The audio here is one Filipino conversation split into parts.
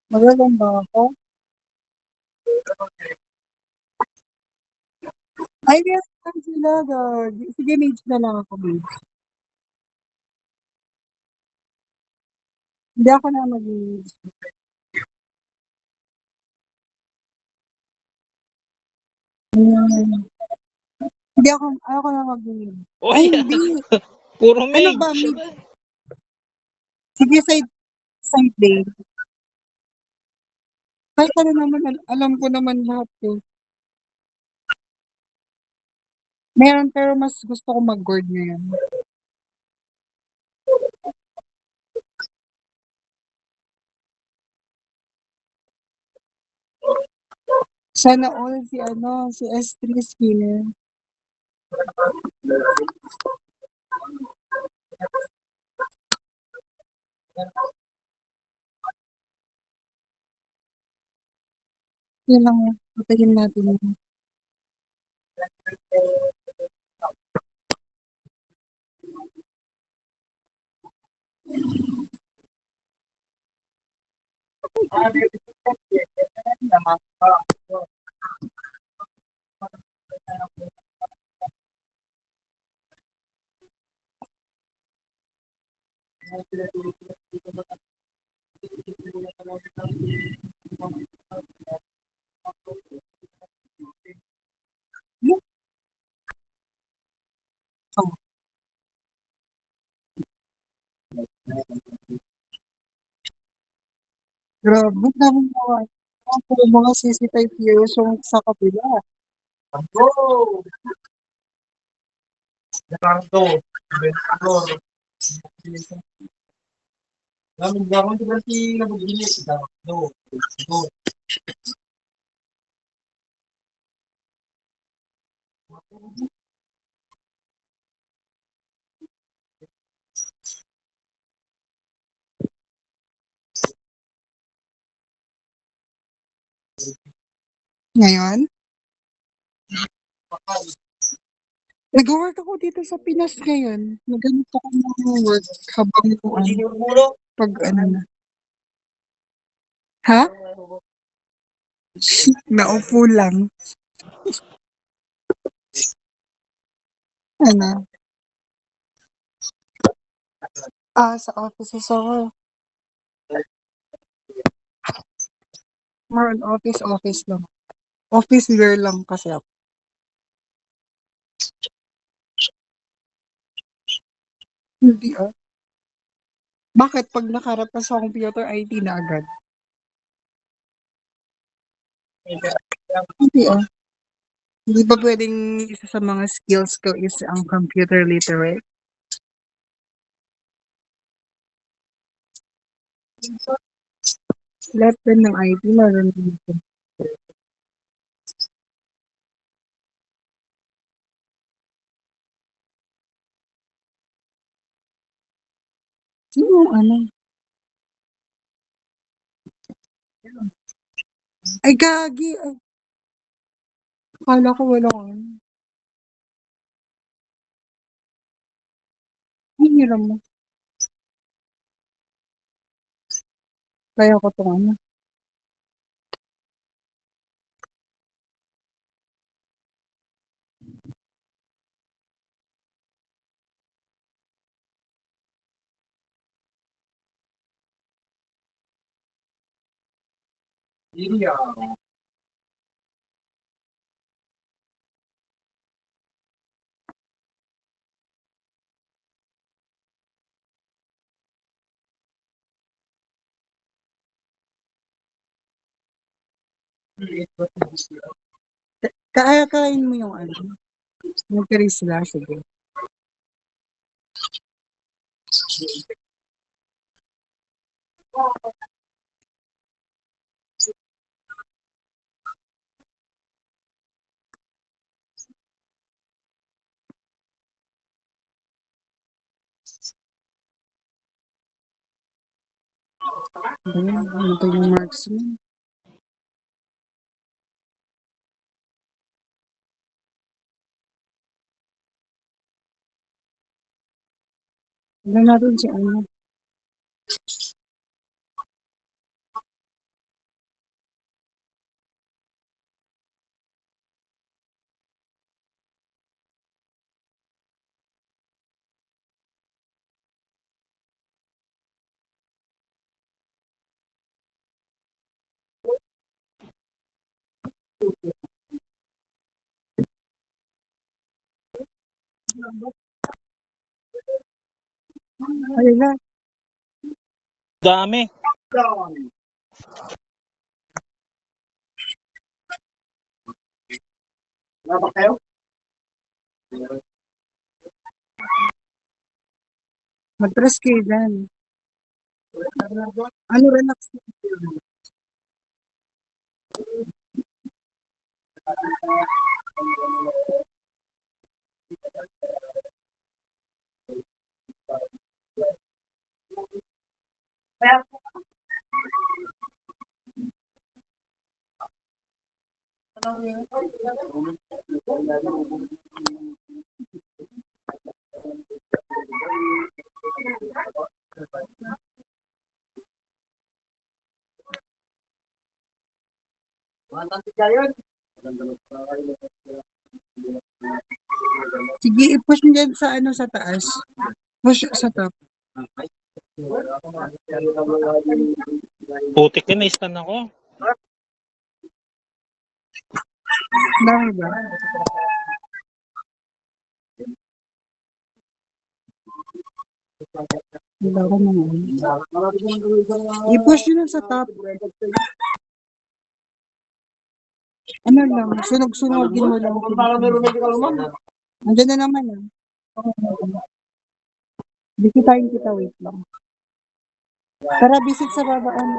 Magaganda ako? Ay, yes, lang sila. Sige, mage na lang ako, mage. Hindi ako na mag-mage. Hmm. Hindi ako na mag-mage. Ay, Uy, hindi. puro Ano ba, mage. mage? Sige, side day. Kahit ano naman, alam ko naman lahat eh. Meron, pero mas gusto ko mag-gourd ngayon. Sana all si S3 Skinner. Yun lang, patayin natin yun. Oh, grabe, ang daming mga CC5 years yung sa kapila. Go! Ricardo, Benador. Namin gawin ko berarti nabugili si Ricardo. Go. Ngayon, nag-work ako dito sa Pinas ngayon. Nagganito ako ng work habang pag ano na. Ha? Naupo lang. Ano? Sa offices ako. More on office lang. Office girl lang kasi ako. Hindi ah. Bakit pag nakarap ka sa computer, IT na agad? Hindi ah. Hindi ba pwedeng isa sa mga skills ko is ang computer literate? Lahat din ng IT, marunong dito. Sino yung ano? Ay, gagi. Ay, akala ko wala ko. Ay, hiram mo. Kaya ko itong ano. Kain mo yung ano. Nagkaris sila, sige. Ano to yung marks mo? Wala natin si ano. Ayun na. Dami. Wala kayo? Matras kayo dyan. Ano, relax. Sige, i-push nyo dyan sa ano sa taas. Push sa top. Putik din, na-stun ako. Dami ba? Wala ko naman. I-push nyo lang sa top. Ano lang, sunog-sunogin mo lang. Andiyan na naman ah. Bisitahin kita, wait lang. Tara, visit sa babaan.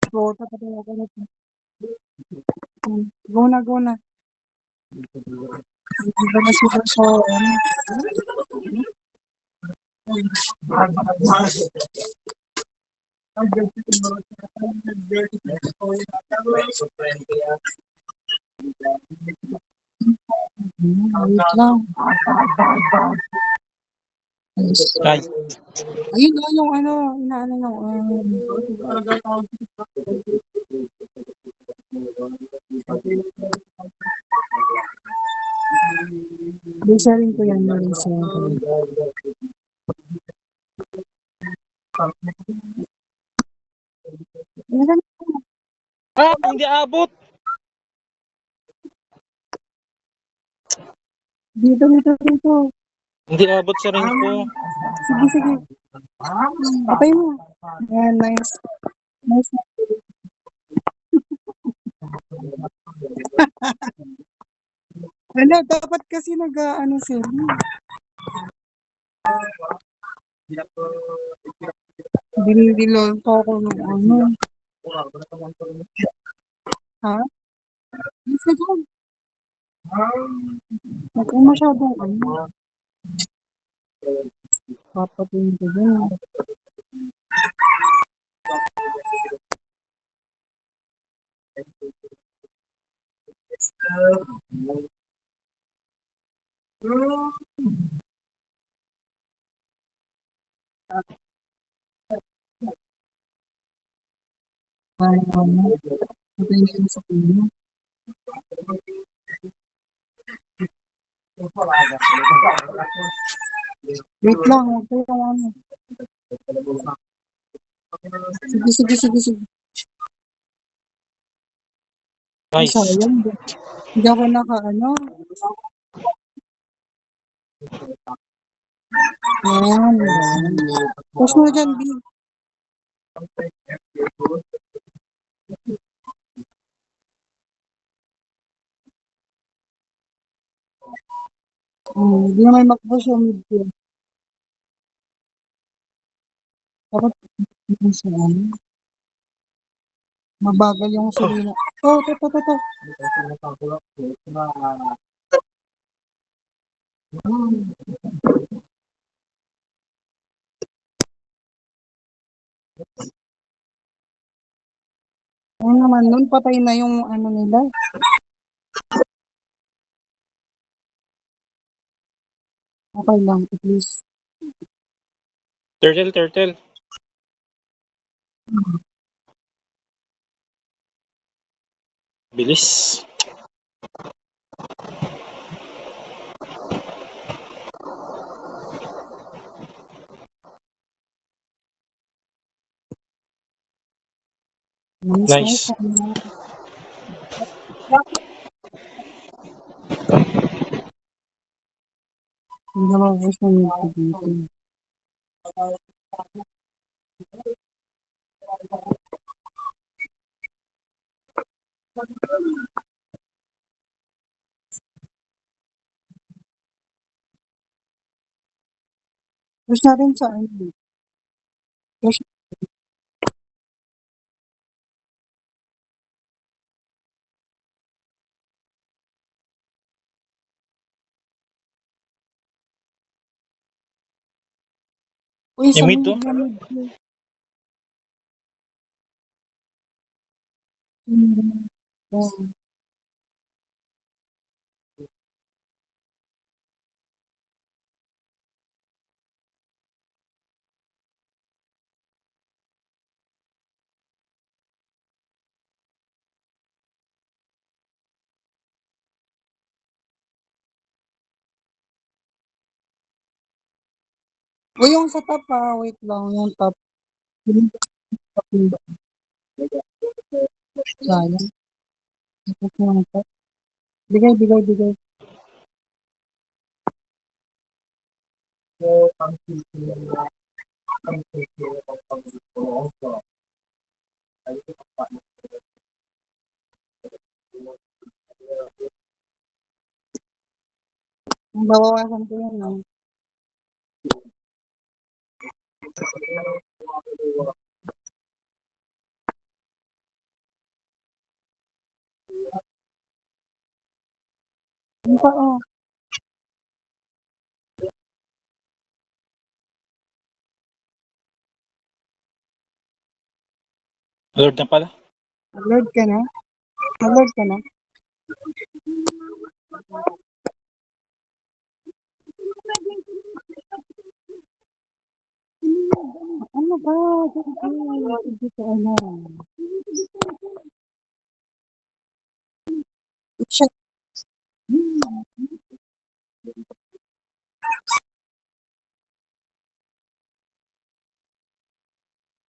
So, tapos ako na. Go na, go na. Hindi ba na sila sa wait lang. Guys, Ayun na yung ano, inaano yung Lisa rin ko yan, Marisa. hindi abot. Dito, dito, dito. Hindi abot sa ring ko. Sige, sige. Patay mo. Ayan, nice. Nice. Ano, dapat kasi nag-ano sila. Dinidilol ko ako ng ano. Ha? Isa dyan. Huwag ko masyadong ano. Papatingin ko dyan. Ay, ano. Patingin sa puno. Wait lang, huwag kayo ano. Sige, sige, sige, sige. Guys, Sayang. Hindi ako naka-ano. Ayan. Push mo dyan, B. Hindi naman mag-push yung mid-field. Dapat dito sa ano. Mabagal yung sulina. Oh, to. Ano naman nun, patay na yung ano nila. Okay lang, at least. turtle. Bilis. Nice. Hindi naman gusto niyo dito. Push natin sa ano. Push. Uy, sa Imit to. lamig. Uy, yung sa top wait lang, yung top. Yung top yung sayang. Tapos yung top. Bigay, bigay, bigay. Babawasan ko yan. Yung pa, Lord na pala. Alert ka na? Alert ka na? Ano ba? Dito, ano? Check.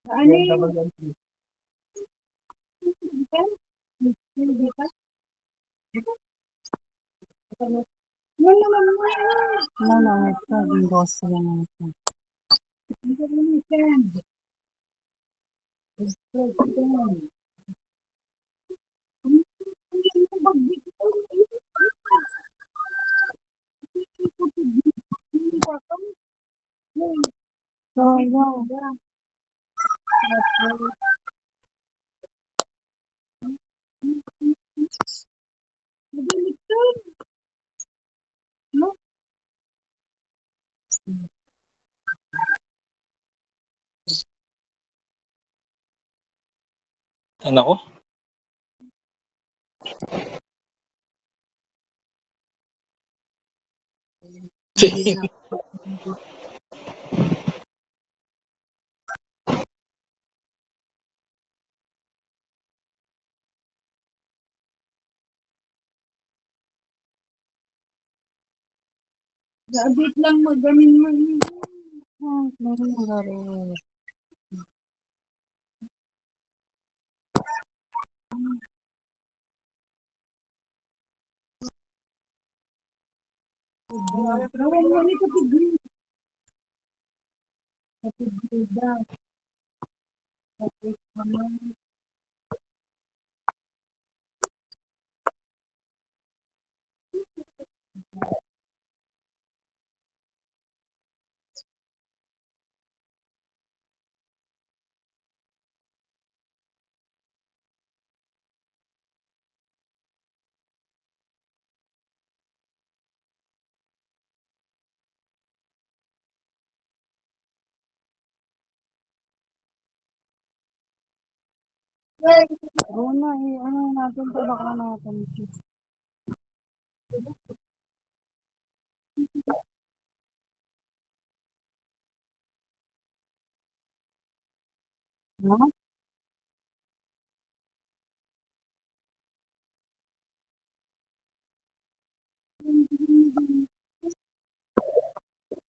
Ano yung no, no, no, no. No, no, ito. Yung boss lang ito. So, yeah. Ano ko? Gabit lang magamin mo. Laro. Oo na, ano natin, baka natin. Ha?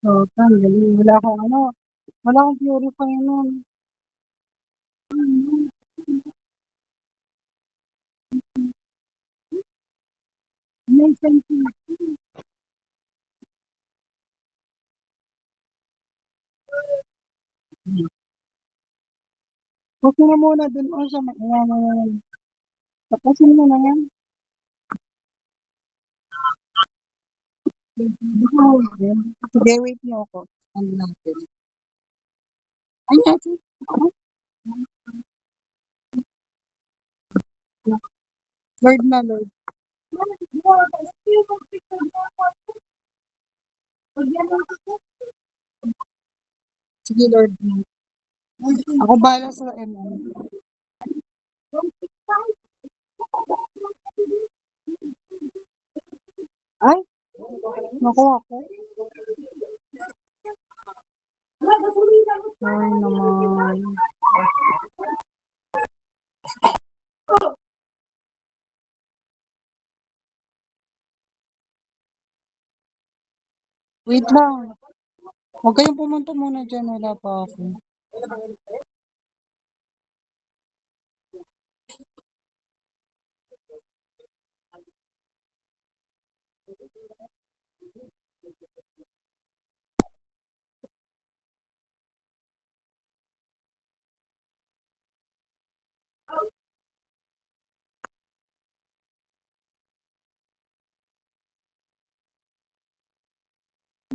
So, galing. Wala akong purify nun. May sense na. Okay na muna dun o sa ayan. Tapusin mo na yan. Sige, wait niyo ako. Ano natin? Ay, natin. Lord na, Lord. Sige, Lord. Ako bahala sa MM. Ay, naku ako. Ay, naman. Wait lang. Huwag kayong pumunta muna dyan. Wala pa ako.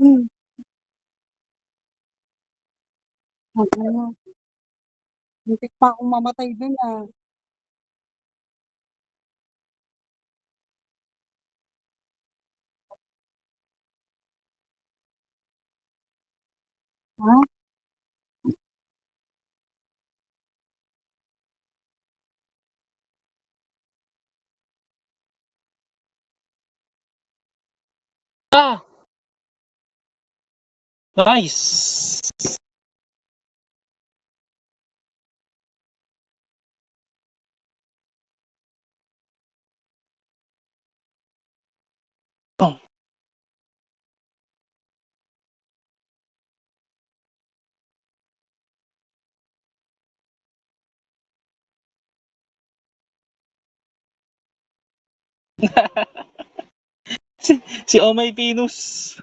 Hmm. Ano? Muntik pa akong mamatay dun ah. Ha? Ah! Nice! Oh. Si Omay Pinus.